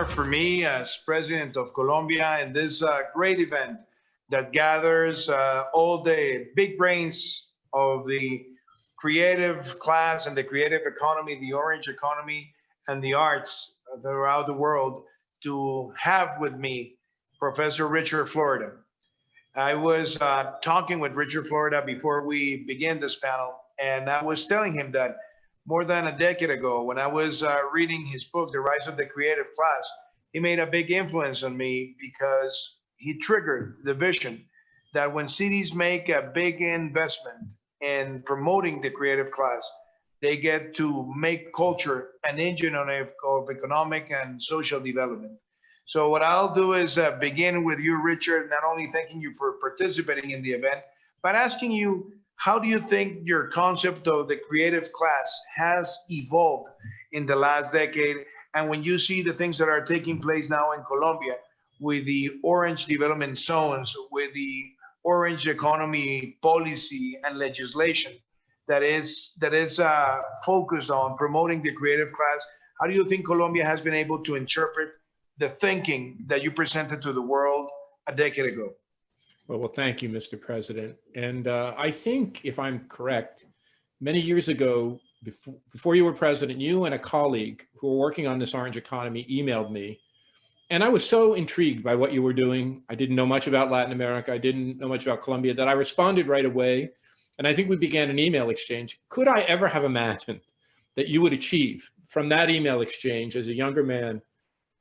for me as president of Colombia in this great event that gathers all the big brains of the creative class and the creative economy, the orange economy, and the arts throughout the world, to have with me Professor Richard Florida. I was talking with Richard Florida before we began this panel, and I was telling him that more than a decade ago, when I was reading his book, The Rise of the Creative Class, he made a big influence on me because he triggered the vision that when cities make a big investment in promoting the creative class, they get to make culture an engine of economic and social development. So what I'll do is begin with you, Richard, not only thanking you for participating in the event, but asking you, how do you think your concept of the creative class has evolved in the last decade? And when you see the things that are taking place now in Colombia with the orange development zones, with the orange economy policy and legislation that is focused on promoting the creative class, how do you think Colombia has been able to interpret the thinking that you presented to the world a decade ago? Well, thank you, Mr. President. And I think, if I'm correct, many years ago, before you were president, you and a colleague who were working on this orange economy emailed me. And I was so intrigued by what you were doing. I didn't know much about Latin America. I didn't know much about Colombia, that I responded right away. And I think we began an email exchange. Could I ever have imagined that you would achieve from that email exchange as a younger man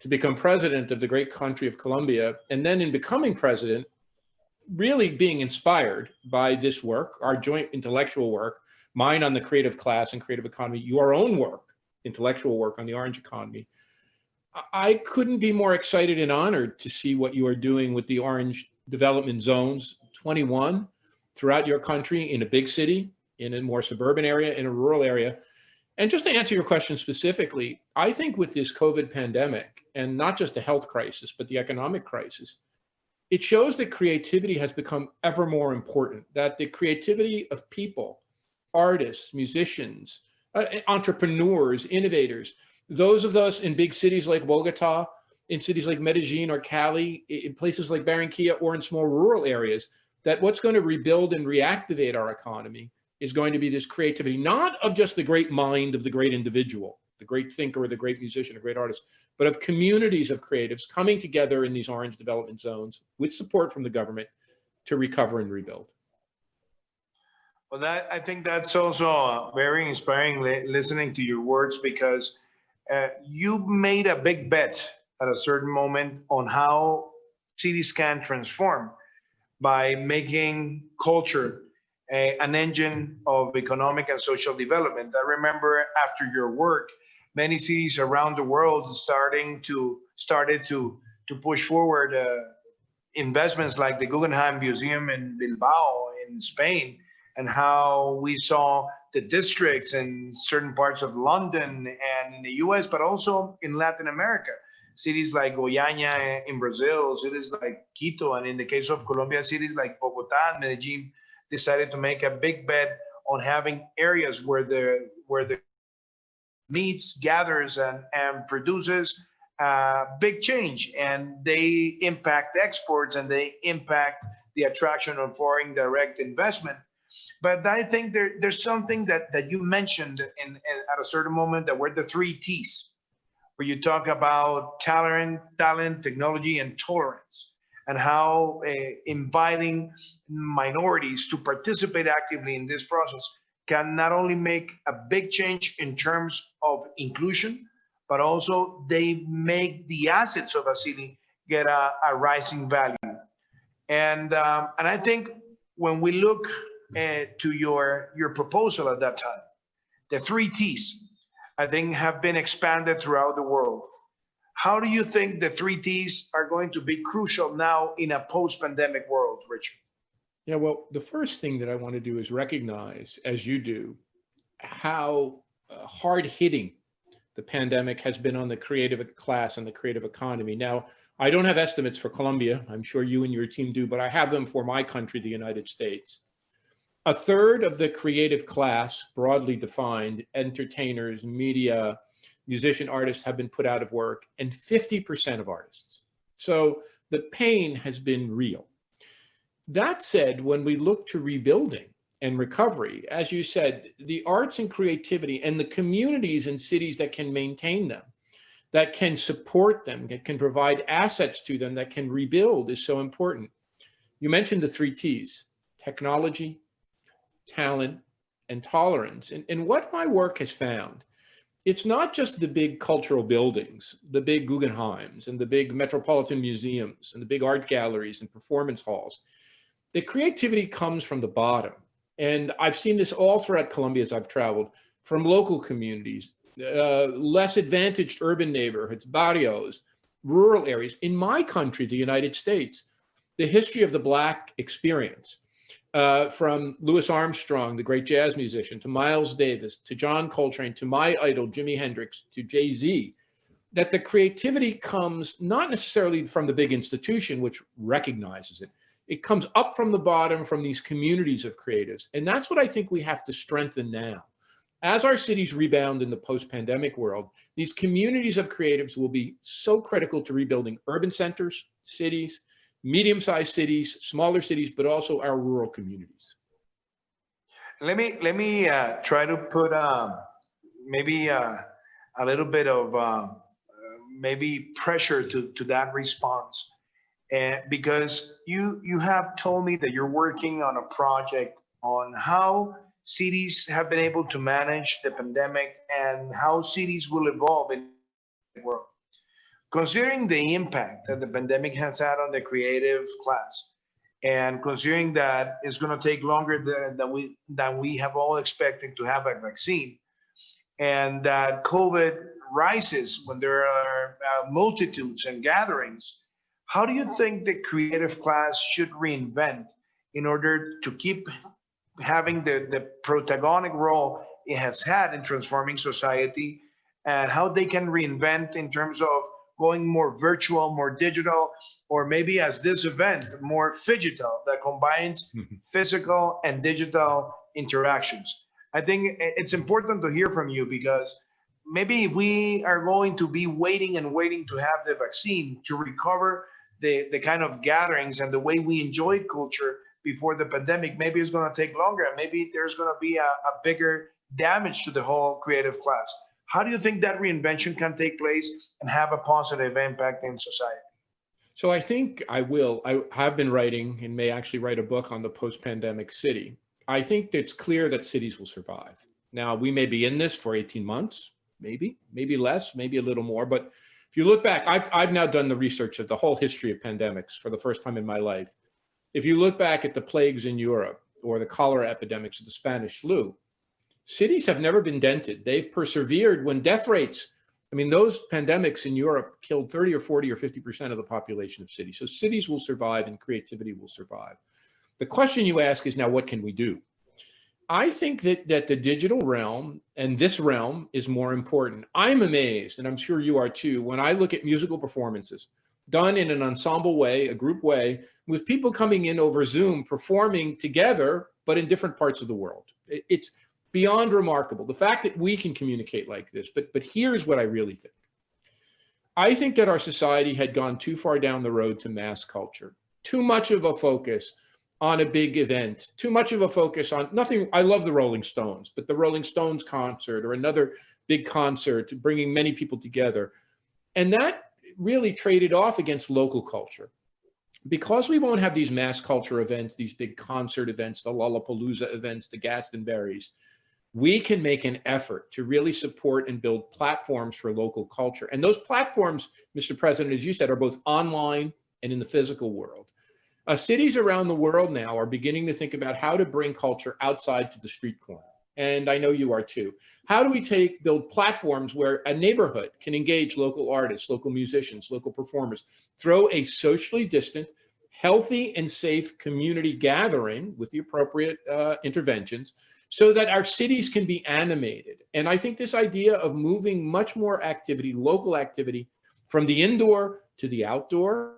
to become president of the great country of Colombia, and then in becoming president, really being inspired by this work, our joint intellectual work, mine on the creative class and creative economy, your own work, intellectual work on the orange economy. I couldn't be more excited and honored to see what you are doing with the orange development zones, 21 throughout your country, in a big city, in a more suburban area, in a rural area. And just to answer your question specifically, I think with this COVID pandemic, and not just the health crisis, but the economic crisis, it shows that creativity has become ever more important, that the creativity of people, artists, musicians, entrepreneurs, innovators, those of us in big cities like Bogota, in cities like Medellin or Cali, in places like Barranquilla, or in small rural areas, that what's going to rebuild and reactivate our economy is going to be this creativity, not of just the great mind of the great individual, the great thinker, or the great musician, a great artist, but of communities of creatives coming together in these orange development zones with support from the government to recover and rebuild. Well, I think that's also very inspiring listening to your words, because you made a big bet at a certain moment on how cities can transform by making culture an engine of economic and social development. I remember after your work, many cities around the world started to push forward investments like the Guggenheim Museum in Bilbao in Spain, and how we saw the districts in certain parts of London and in the US, but also in Latin America. Cities like Goiânia in Brazil, cities like Quito, and in the case of Colombia, cities like Bogota and Medellin decided to make a big bet on having areas where the meets, gathers, and produces big change, and they impact exports, and they impact the attraction of foreign direct investment. But I think there's something that you mentioned at a certain moment, that were the 3 T's, where you talk about talent, technology, and tolerance, and how inviting minorities to participate actively in this process can not only make a big change in terms of inclusion, but also they make the assets of a city get a rising value. And I think when we look to your proposal at that time, the 3 T's, I think, have been expanded throughout the world. How do you think the 3 T's are going to be crucial now in a post-pandemic world, Richard? Yeah, well, the first thing that I want to do is recognize, as you do, how hard-hitting the pandemic has been on the creative class and the creative economy. Now, I don't have estimates for Colombia. I'm sure you and your team do, but I have them for my country, the United States. A third of the creative class, broadly defined, entertainers, media, musician artists have been put out of work, and 50% of artists. So the pain has been real. That said, when we look to rebuilding and recovery, as you said, the arts and creativity and the communities and cities that can maintain them, that can support them, that can provide assets to them, that can rebuild is so important. You mentioned the 3 T's: technology, talent, and tolerance. And what my work has found, it's not just the big cultural buildings, the big Guggenheims and the big metropolitan museums and the big art galleries and performance halls. The creativity comes from the bottom. And I've seen this all throughout Colombia as I've traveled, from local communities, less advantaged urban neighborhoods, barrios, rural areas. In my country, the United States, the history of the Black experience, from Louis Armstrong, the great jazz musician, to Miles Davis, to John Coltrane, to my idol, Jimi Hendrix, to Jay-Z, that the creativity comes not necessarily from the big institution, which recognizes it. It comes up from the bottom, from these communities of creatives. And that's what I think we have to strengthen now. As our cities rebound in the post-pandemic world, these communities of creatives will be so critical to rebuilding urban centers, cities, medium-sized cities, smaller cities, but also our rural communities. Let me try to put maybe a little bit of maybe pressure to that response, because you have told me that you're working on a project on how cities have been able to manage the pandemic and how cities will evolve in the world. Considering the impact that the pandemic has had on the creative class, and considering that it's going to take longer than we have all expected to have a vaccine, and that COVID rises when there are multitudes and gatherings, how do you think the creative class should reinvent in order to keep having the protagonic role it has had in transforming society, and how they can reinvent in terms of going more virtual, more digital, or maybe as this event, more phygital, that combines physical and digital interactions? I think it's important to hear from you, because maybe if we are going to be waiting to have the vaccine to recover the kind of gatherings and the way we enjoyed culture before the pandemic, maybe it's going to take longer, and maybe there's going to be a bigger damage to the whole creative class. How do you think that reinvention can take place and have a positive impact in society? So I think I have been writing and may actually write a book on the post-pandemic city. I think it's clear that cities will survive. Now, we may be in this for 18 months, maybe less, maybe a little more. But if you look back, I've now done the research of the whole history of pandemics for the first time in my life. If you look back at the plagues in Europe or the cholera epidemics of the Spanish flu, cities have never been dented. They've persevered when death rates, I mean, those pandemics in Europe killed 30 or 40 or 50% of the population of cities. So cities will survive and creativity will survive. The question you ask is now, what can we do? I think that the digital realm and this realm is more important. I'm amazed, and I'm sure you are too, when I look at musical performances done in an ensemble way, a group way, with people coming in over Zoom, performing together, but in different parts of the world. It's beyond remarkable, the fact that we can communicate like this. But here's what I really think. I think that our society had gone too far down the road to mass culture, too much of a focus on a big event, too much of a focus on nothing. I love the Rolling Stones, but the Rolling Stones concert or another big concert bringing many people together. And that really traded off against local culture. Because we won't have these mass culture events, these big concert events, the Lollapalooza events, the Glastonburys, we can make an effort to really support and build platforms for local culture. And those platforms, Mr. President, as you said, are both online and in the physical world. Cities around the world now are beginning to think about how to bring culture outside to the street corner. And I know you are too. How do we build platforms where a neighborhood can engage local artists, local musicians, local performers, throw a socially distant, healthy and safe community gathering with the appropriate interventions so that our cities can be animated? And I think this idea of moving much more activity, local activity, from the indoor to the outdoor,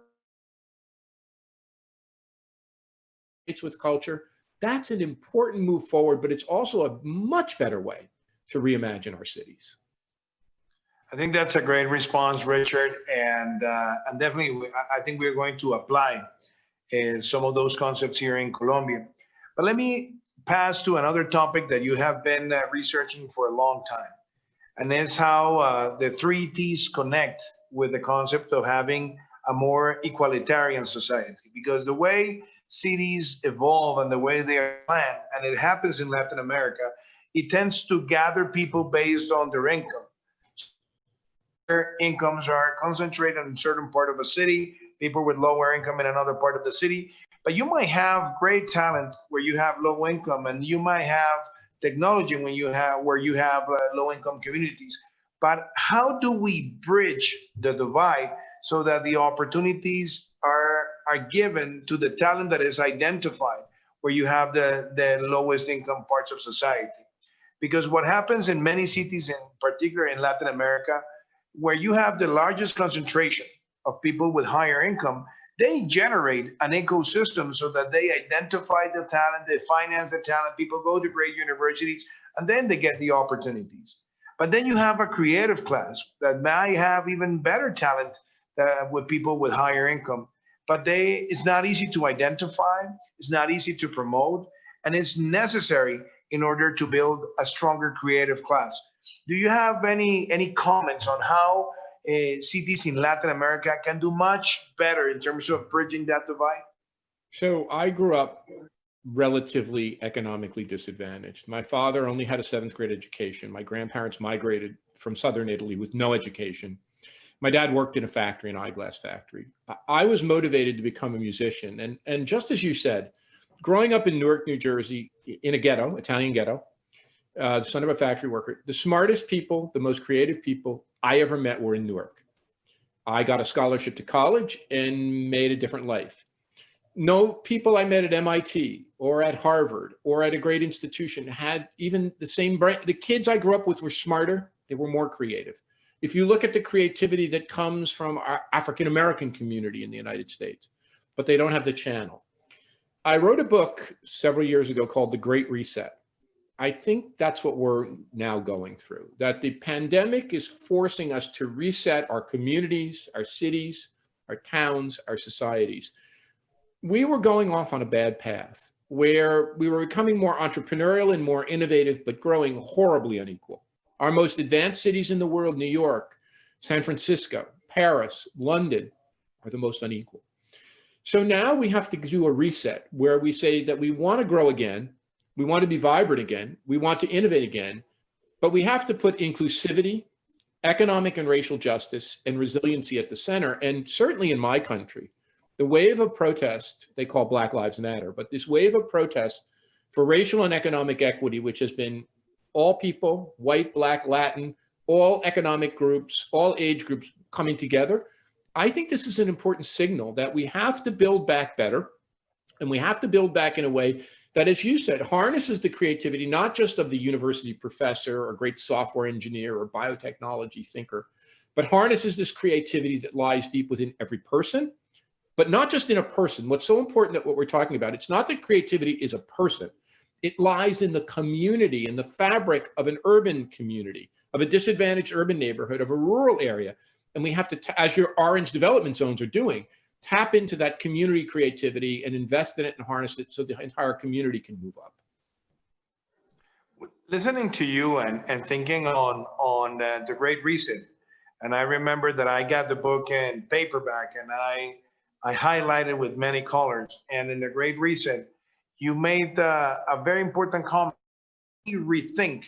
it's with culture, that's an important move forward, but it's also a much better way to reimagine our cities. I think that's a great response, Richard, and definitely, I think we're going to apply some of those concepts here in Colombia. But let me pass to another topic that you have been researching for a long time, and it's how the three T's connect with the concept of having a more egalitarian society. Because the way cities evolve and the way they are planned, and it happens in Latin America, it tends to gather people based on their income. Their incomes are concentrated in a certain part of a city, people with lower income in another part of the city. But you might have great talent where you have low income, and you might have technology when you have where you have low income communities. But how do we bridge the divide so that the opportunities are given to the talent that is identified where you have the lowest income parts of society? Because what happens in many cities, in particular in Latin America, where you have the largest concentration of people with higher income, they generate an ecosystem so that they identify the talent, they finance the talent, people go to great universities, and then they get the opportunities. But then you have a creative class that may have even better talent with people with higher income, but it's not easy to identify, it's not easy to promote, and it's necessary in order to build a stronger creative class. Do you have any comments on how cities in Latin America can do much better in terms of bridging that divide? So I grew up relatively economically disadvantaged. My father only had a seventh grade education. My grandparents migrated from southern Italy with no education. My dad worked in a factory, an eyeglass factory. I was motivated to become a musician. And just as you said, growing up in Newark, New Jersey, in a ghetto, Italian ghetto, the son of a factory worker, the smartest people, the most creative people I ever met were in Newark. I got a scholarship to college and made a different life. No people I met at MIT or at Harvard or at a great institution had even the same brain. The kids I grew up with were smarter. They were more creative. If you look at the creativity that comes from our African-American community in the United States, but they don't have the channel. I wrote a book several years ago called The Great Reset. I think that's what we're now going through, that the pandemic is forcing us to reset our communities, our cities, our towns, our societies. We were going off on a bad path where we were becoming more entrepreneurial and more innovative, but growing horribly unequal. Our most advanced cities in the world, New York, San Francisco, Paris, London, are the most unequal. So now we have to do a reset where we say that we want to grow again, we want to be vibrant again, we want to innovate again, but we have to put inclusivity, economic and racial justice, and resiliency at the center. And certainly in my country, the wave of protest, they call Black Lives Matter, but this wave of protest for racial and economic equity, which has been all people, white, Black, Latin, all economic groups, all age groups coming together, I think this is an important signal that we have to build back better, and we have to build back in a way that, as you said, harnesses the creativity, not just of the university professor or great software engineer or biotechnology thinker, but harnesses this creativity that lies deep within every person, but not just in a person. What's so important that what we're talking about, it's not that creativity is a person. It lies in the community, in the fabric of an urban community, of a disadvantaged urban neighborhood, of a rural area. And we have to, as your orange development zones are doing, tap into that community creativity and invest in it and harness it so the entire community can move up. Listening to you and thinking on the Great Reset, and I remember that I got the book in paperback and I highlighted with many colors. And in the Great Reset, you made a very important comment. You rethink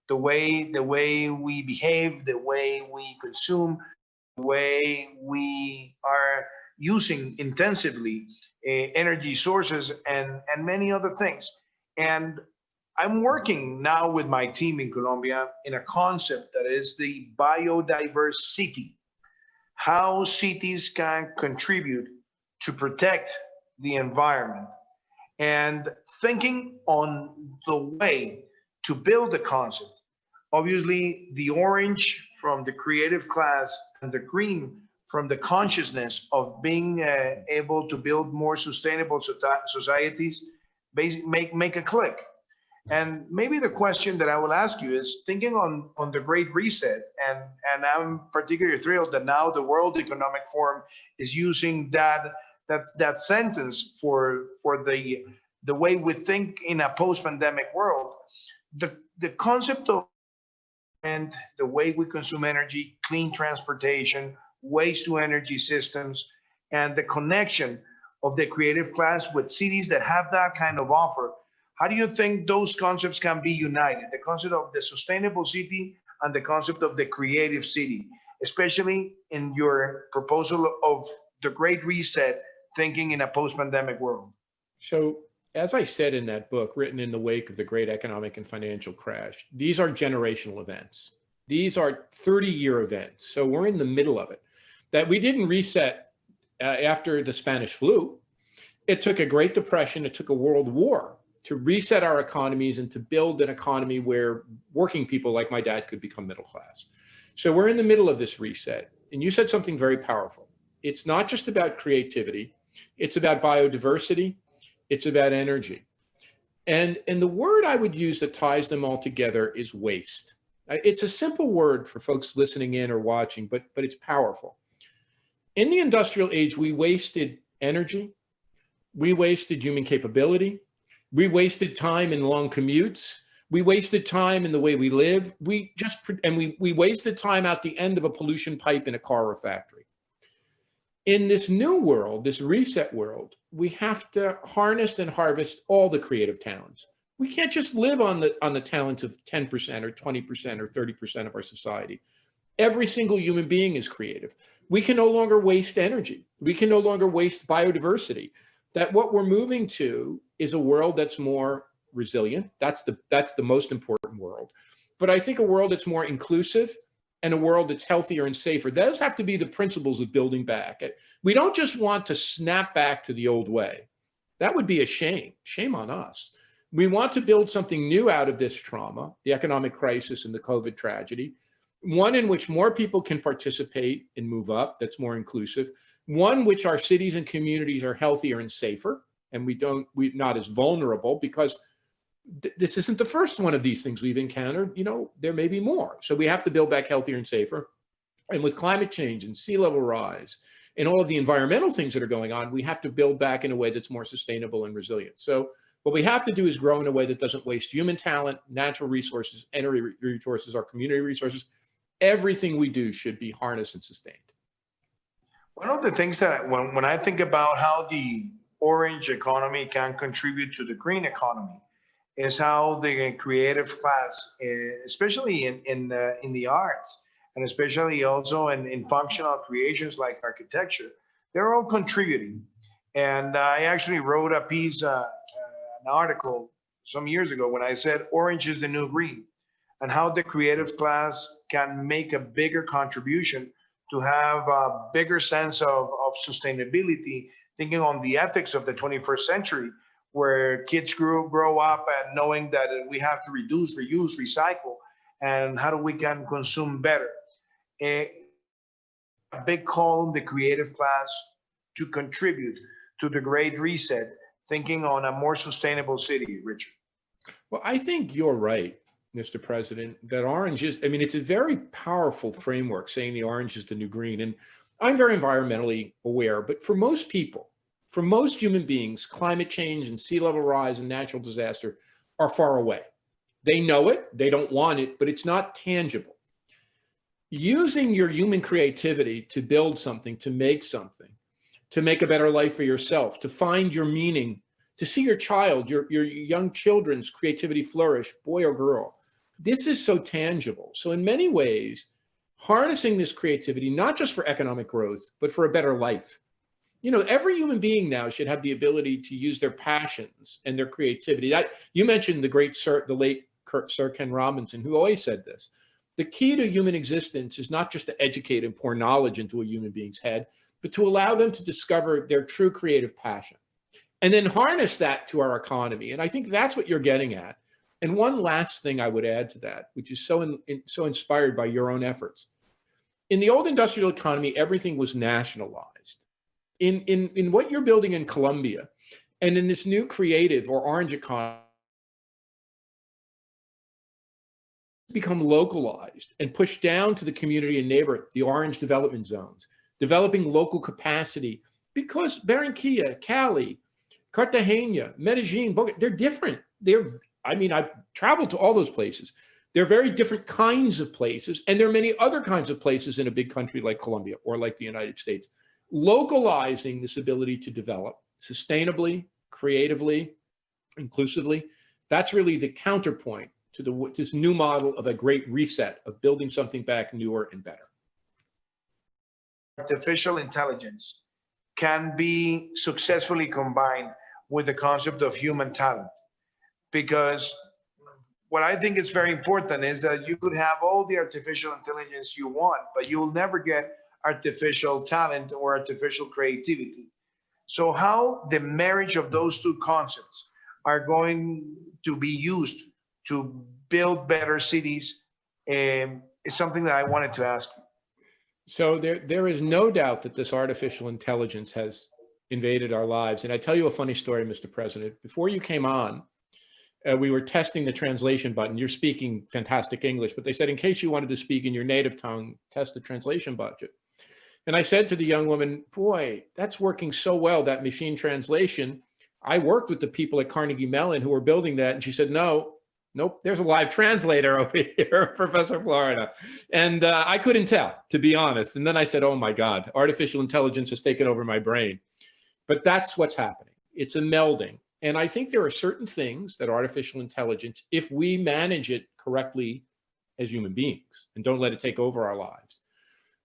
the way we behave, the way we consume, the way we are using intensively energy sources and many other things. And I'm working now with my team in Colombia in a concept that is the biodiverse city, how cities can contribute to protect the environment, and thinking on the way to build the concept. Obviously, the orange from the creative class and the green from the consciousness of being able to build more sustainable societies make a click. And maybe the question that I will ask you is thinking on the Great Reset, and I'm particularly thrilled that now the World Economic Forum is using that sentence for the way we think in a post-pandemic world. The concept of and the way we consume energy, clean transportation, waste to energy systems, and the connection of the creative class with cities that have that kind of offer. How do you think those concepts can be united? The concept of the sustainable city and the concept of the creative city, especially in your proposal of the Great Reset, thinking in a post-pandemic world. So, as I said in that book, written in the wake of the great economic and financial crash, these are generational events. These are 30-year events. So we're in the middle of it. That we didn't reset after the Spanish flu. It took a Great Depression, it took a world war to reset our economies and to build an economy where working people like my dad could become middle class. So we're in the middle of this reset. And you said something very powerful. It's not just about creativity. It's about biodiversity. It's about energy. And the word I would use that ties them all together is waste. It's a simple word for folks listening in or watching, but it's powerful. In the industrial age, we wasted energy. We wasted human capability. We wasted time in long commutes. We wasted time in the way we live. We wasted time out the end of a pollution pipe in a car or factory. In this new world, this reset world, we have to harness and harvest all the creative talents. We can't just live on the talents of 10% or 20% or 30% of our society. Every single human being is creative. We can no longer waste energy. We can no longer waste biodiversity. That what we're moving to is a world that's more resilient. That's the most important world. But I think a world that's more inclusive and a world that's healthier and safer. Those have to be the principles of building back. We don't just want to snap back to the old way. That would be a shame. Shame on us. We want to build something new out of this trauma, the economic crisis and the COVID tragedy, one in which more people can participate and move up, that's more inclusive, one which our cities and communities are healthier and safer, and we're not as vulnerable, because this isn't the first one of these things we've encountered. You know, there may be more. So we have to build back healthier and safer. And with climate change and sea level rise and all of the environmental things that are going on, we have to build back in a way that's more sustainable and resilient. So what we have to do is grow in a way that doesn't waste human talent, natural resources, energy resources, our community resources. Everything we do should be harnessed and sustained. One of the things that when I think about how the orange economy can contribute to the green economy is how the creative class, especially in the arts, and especially also in functional creations like architecture, they're all contributing. And I actually wrote a piece, an article some years ago when I said orange is the new green, and how the creative class can make a bigger contribution to have a bigger sense of sustainability, thinking on the ethics of the 21st century, where kids grow up and knowing that we have to reduce, reuse, recycle, and how do we can consume better. A big call on the creative class to contribute to the Great Reset, thinking on a more sustainable city, Richard. Well, I think you're right, Mr. President, that orange is, I mean, it's a very powerful framework saying the orange is the new green. And I'm very environmentally aware, but for most people, for most human beings, climate change and sea level rise and natural disaster are far away. They know it, they don't want it, but it's not tangible. Using your human creativity to build something, to make a better life for yourself, to find your meaning, to see your child, your young children's creativity flourish, boy or girl. This is so tangible. So in many ways, harnessing this creativity, not just for economic growth, but for a better life. You know, every human being now should have the ability to use their passions and their creativity. You mentioned the late Sir Ken Robinson, who always said this. The key to human existence is not just to educate and pour knowledge into a human being's head, but to allow them to discover their true creative passion and then harness that to our economy. And I think that's what you're getting at. And one last thing I would add to that, which is so inspired by your own efforts. In the old industrial economy, everything was nationalized. In what you're building in Colombia and in this new creative or orange economy, become localized and pushed down to the community and neighborhood, the orange development zones, developing local capacity, because Barranquilla, Cali, Cartagena, Medellin, Bogota, they're different. I mean, I've traveled to all those places. They're very different kinds of places, and there are many other kinds of places in a big country like Colombia or like the United States. Localizing this ability to develop sustainably, creatively, inclusively, that's really the counterpoint to this new model of a great reset, of building something back newer and better. Artificial intelligence can be successfully combined with the concept of human talent. Because what I think is very important is that you could have all the artificial intelligence you want, but you'll never get artificial talent or artificial creativity. So how the marriage of those two concepts are going to be used to build better cities is something that I wanted to ask you. So there is no doubt that this artificial intelligence has invaded our lives. And I tell you a funny story, Mr. President. Before you came on, we were testing the translation button. You're speaking fantastic English, but they said, in case you wanted to speak in your native tongue, test the translation button. And I said to the young woman, boy, that's working so well, that machine translation. I worked with the people at Carnegie Mellon who were building that. And she said, nope, there's a live translator over here, Professor Florida. And I couldn't tell, to be honest. And then I said, oh my God, artificial intelligence has taken over my brain. But that's what's happening. It's a melding. And I think there are certain things that artificial intelligence, if we manage it correctly as human beings and don't let it take over our lives.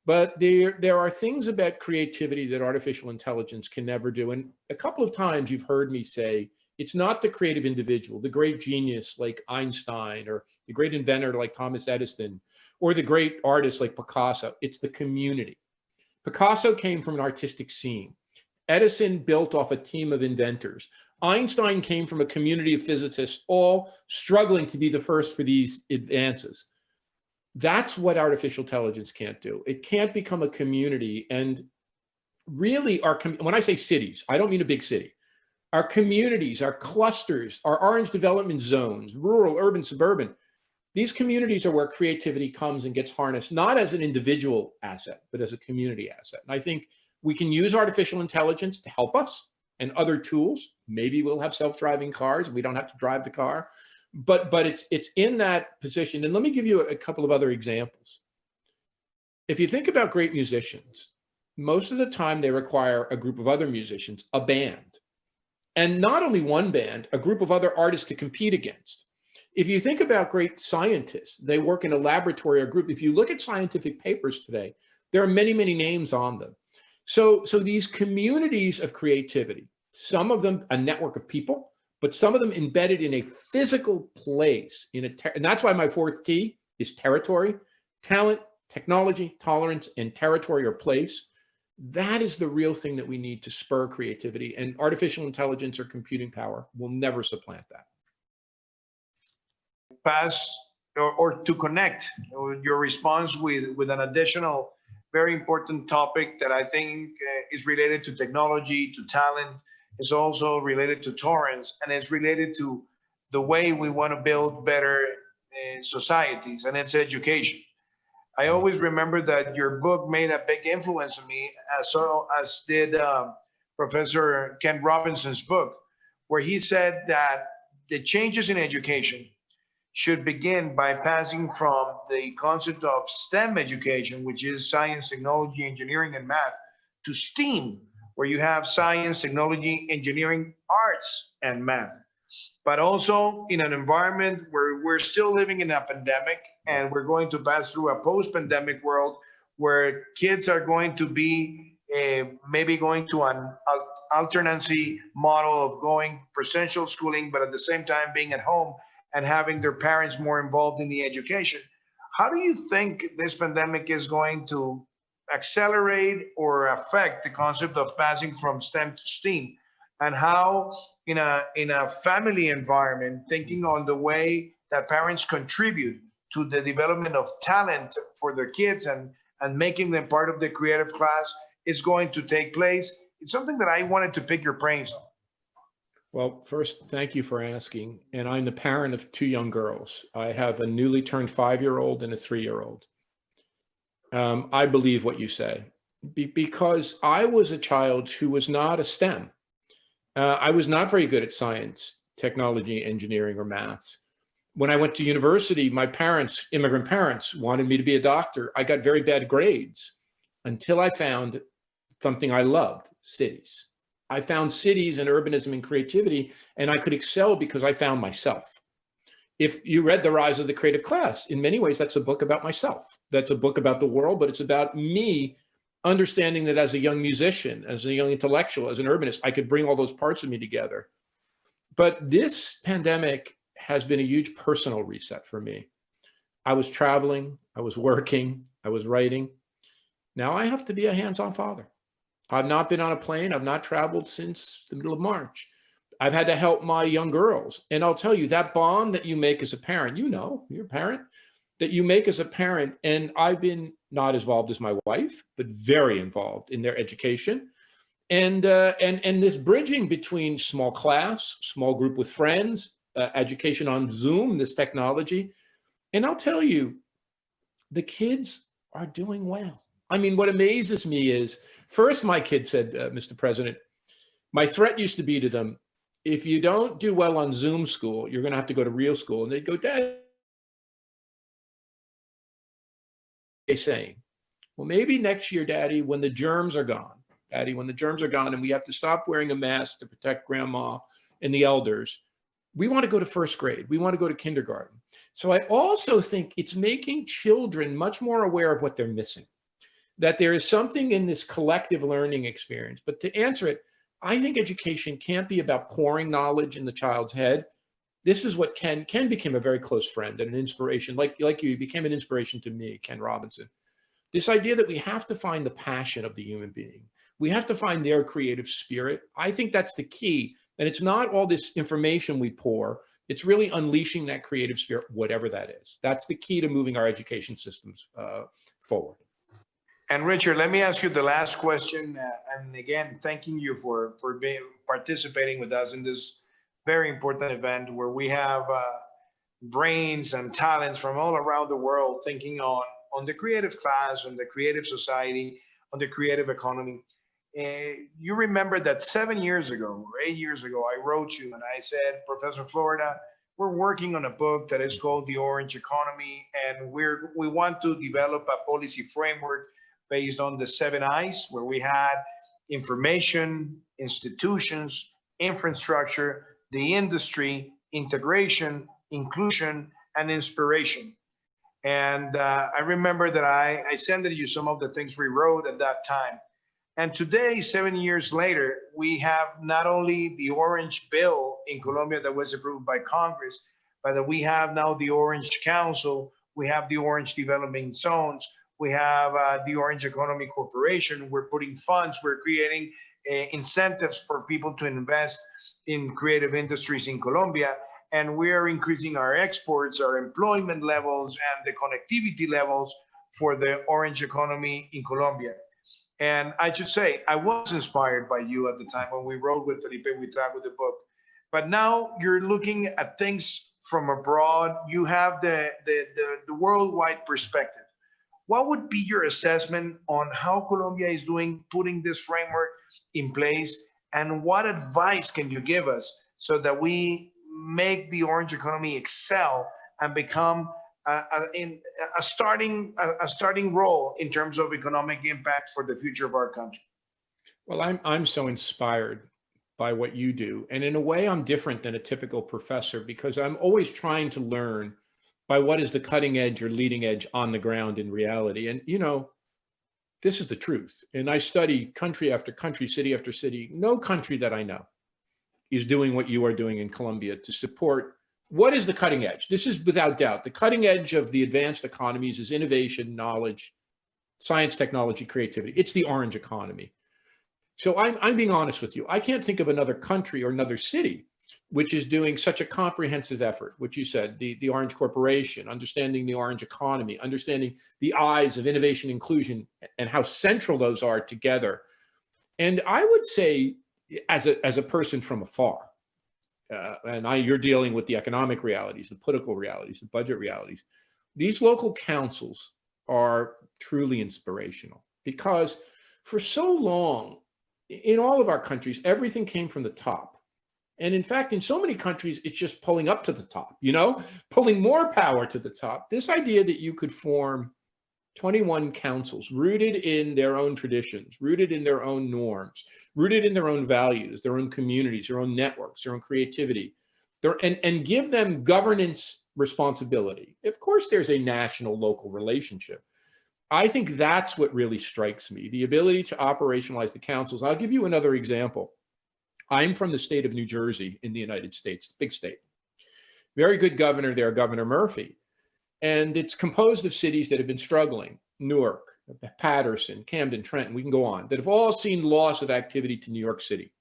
But there are things about creativity that artificial intelligence can never do. And a couple of times you've heard me say, it's not the creative individual, the great genius like Einstein, or the great inventor like Thomas Edison, or the great artist like Picasso. It's the community. Picasso came from an artistic scene. Edison built off a team of inventors. Einstein came from a community of physicists, all struggling to be the first for these advances. That's what artificial intelligence can't do. It can't become a community. And really, when I say cities, I don't mean a big city. Our communities, our clusters, our orange development zones, rural, urban, suburban, these communities are where creativity comes and gets harnessed, not as an individual asset, but as a community asset. And I think we can use artificial intelligence to help us, and other tools. Maybe we'll have self-driving cars. We don't have to drive the car. But it's in that position. And let me give you a couple of other examples. If you think about great musicians, most of the time they require a group of other musicians, a band. And not only one band, a group of other artists to compete against. If you think about great scientists, they work in a laboratory or group. If you look at scientific papers today, there are many, many names on them. So these communities of creativity, some of them a network of people, but some of them embedded in a physical place. And that's why my fourth T is territory, talent, technology, tolerance, and territory or place. That is the real thing that we need to spur creativity, and artificial intelligence or computing power will never supplant that. Pass or to connect your response with an additional very important topic that I think is related to technology, to talent, is also related to tolerance, and it's related to the way we want to build better societies, and it's education. I always remember that your book made a big influence on me, as did Professor Ken Robinson's book, where he said that the changes in education should begin by passing from the concept of STEM education, which is science, technology, engineering, and math, to STEAM, where you have science, technology, engineering, arts, and math. But also in an environment where we're still living in a pandemic, and we're going to pass through a post-pandemic world where kids are going to be maybe going to an alternancy model of going presential schooling, but at the same time being at home and having their parents more involved in the education. How do you think this pandemic is going to accelerate or affect the concept of passing from STEM to STEAM? And how, in a family environment, thinking on the way that parents contribute to the development of talent for their kids and making them part of the creative class is going to take place? It's something that I wanted to pick your brains on. Well, first, thank you for asking. And I'm the parent of two young girls. I have a newly turned 5-year-old and a 3-year-old. I believe what you say because I was a child who was not a STEM. I was not very good at science, technology, engineering, or maths. When I went to university, my parents, immigrant parents, wanted me to be a doctor. I got very bad grades until I found something I loved, cities. I found cities and urbanism and creativity, and I could excel because I found myself. If you read The Rise of the Creative Class, in many ways, that's a book about myself. That's a book about the world, but it's about me understanding that as a young musician, as a young intellectual, as an urbanist, I could bring all those parts of me together. But this pandemic has been a huge personal reset for me. I was traveling, I was working, I was writing. Now I have to be a hands-on father. I've not been on a plane. I've not traveled since the middle of March. I've had to help my young girls. And I'll tell you, that bond that you make as a parent, you know, you're a parent, that you make as a parent, and I've been not as involved as my wife, but very involved in their education. And this bridging between small class, small group with friends, education on Zoom, this technology. And I'll tell you, the kids are doing well. I mean, what amazes me is, first, my kid said, Mr. President, my threat used to be to them, if you don't do well on Zoom school, you're going to have to go to real school. And they'd go, Dad, they're saying, well, maybe next year, Daddy, when the germs are gone, Daddy, when the germs are gone and we have to stop wearing a mask to protect grandma and the elders, we want to go to first grade. We want to go to kindergarten. So I also think it's making children much more aware of what they're missing, that there is something in this collective learning experience. But to answer it, I think education can't be about pouring knowledge in the child's head. This is what Ken became a very close friend and an inspiration. Like you became an inspiration to me, Ken Robinson. This idea that we have to find the passion of the human being. We have to find their creative spirit. I think that's the key. And it's not all this information we pour. It's really unleashing that creative spirit, whatever that is. That's the key to moving our education systems forward. And Richard, let me ask you the last question. And again, thanking you for participating with us in this very important event where we have brains and talents from all around the world thinking on the creative class, on the creative society, on the creative economy. You remember that 7 years ago or 8 years ago, I wrote you and I said, Professor Florida, we're working on a book that is called The Orange Economy, and we want to develop a policy framework based on the 7 I's, where we had information, institutions, infrastructure, the industry, integration, inclusion, and inspiration. And I remember that I sent you some of the things we wrote at that time. And today, 7 years later, we have not only the Orange Bill in Colombia that was approved by Congress, but that we have now the Orange Council, we have the Orange Development Zones, we have the Orange Economy Corporation. We're putting funds, we're creating incentives for people to invest in creative industries in Colombia. And we are increasing our exports, our employment levels, and the connectivity levels for the Orange Economy in Colombia. And I should say, I was inspired by you at the time when we wrote with Felipe Huitrago with the book. But now you're looking at things from abroad. You have the worldwide perspective. What would be your assessment on how Colombia is doing, putting this framework in place? And what advice can you give us so that we make the orange economy excel and become a starting role in terms of economic impact for the future of our country? Well, I'm so inspired by what you do. And in a way, I'm different than a typical professor because I'm always trying to learn by what is the cutting edge or leading edge on the ground in reality. And, you know, this is the truth. And I study country after country, city after city. No country that I know is doing what you are doing in Colombia to support what is the cutting edge. This is without doubt. The cutting edge of the advanced economies is innovation, knowledge, science, technology, creativity. It's the orange economy. So I'm being honest with you. I can't think of another country or another city which is doing such a comprehensive effort, which you said, the Orange Corporation, understanding the orange economy, understanding the I's of innovation, inclusion, and how central those are together. And I would say, as a person from afar, and you're dealing with the economic realities, the political realities, the budget realities. These local councils are truly inspirational because for so long, in all of our countries, everything came from the top. And in fact, in so many countries, it's just pulling up to the top, pulling more power to the top. This idea that you could form 21 councils rooted in their own traditions, rooted in their own norms, rooted in their own values, their own communities, their own networks, their own creativity, and give them governance responsibility. Of course, there's a national-local relationship. I think that's what really strikes me, the ability to operationalize the councils. I'll give you another example. I'm from the state of New Jersey in the United States, big state. Very good governor there, Governor Murphy. And it's composed of cities that have been struggling, Newark, Patterson, Camden, Trenton, we can go on, that have all seen loss of activity to New York City.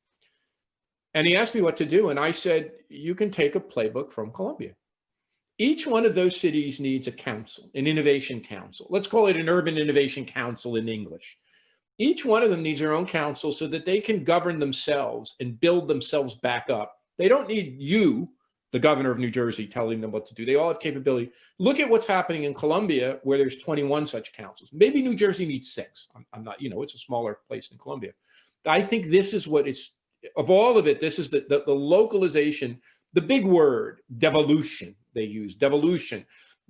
And he asked me what to do. And I said, you can take a playbook from Colombia. Each one of those cities needs a council, an innovation council. Let's call it an urban innovation council in English. Each one of them needs their own council so that they can govern themselves and build themselves back up. They don't need you, the governor of New Jersey, telling them what to do. They all have capability. Look at what's happening in Colombia, where there's 21 such councils. Maybe New Jersey needs 6. I'm not, it's a smaller place than Colombia. I think this is what is, of all of it, this is the localization, the big word, devolution, they use, devolution,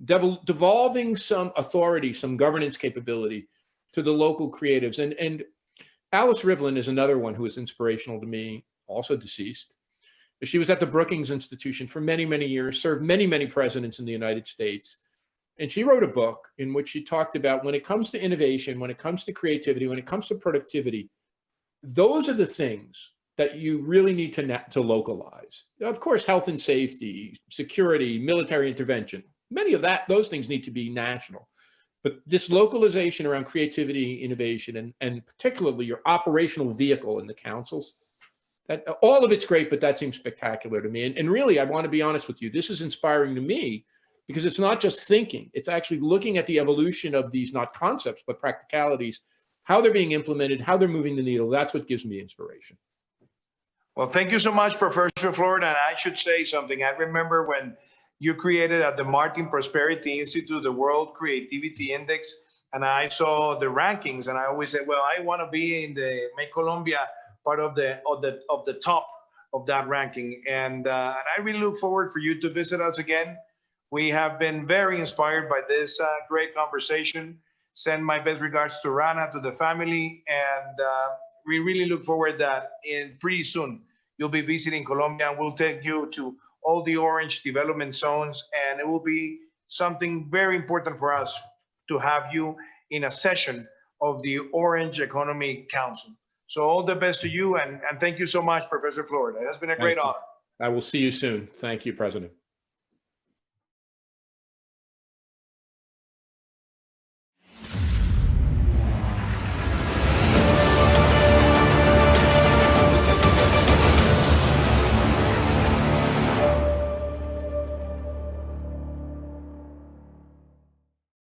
devolving some authority, some governance capability to the local creatives. And Alice Rivlin is another one who is inspirational to me, also deceased. She was at the Brookings Institution for many, many years, served many, many presidents in the United States. And she wrote a book in which she talked about when it comes to innovation, when it comes to creativity, when it comes to productivity, those are the things that you really need to localize. Of course, health and safety, security, military intervention, many of those things need to be national. But this localization around creativity, innovation, and particularly your operational vehicle in the councils, that all of it's great, but that seems spectacular to me. And really, I want to be honest with you, this is inspiring to me because it's not just thinking, it's actually looking at the evolution of these, not concepts, but practicalities, how they're being implemented, how they're moving the needle. That's what gives me inspiration. Well, thank you so much, Professor Florida. And I should say something. I remember when you created at the Martin Prosperity Institute, the World Creativity Index, and I saw the rankings, and I always said, well, I want to be in the Make Colombia part of the top of that ranking. And I really look forward for you to visit us again. We have been very inspired by this great conversation. Send my best regards to Rana, to the family, and we really look forward that pretty soon you'll be visiting Colombia, and we'll take you to all the orange development zones, and it will be something very important for us to have you in a session of the Orange Economy Council. So all the best to you, and thank you so much, Professor Florida. It has been a great honor. I will see you soon. Thank you, President.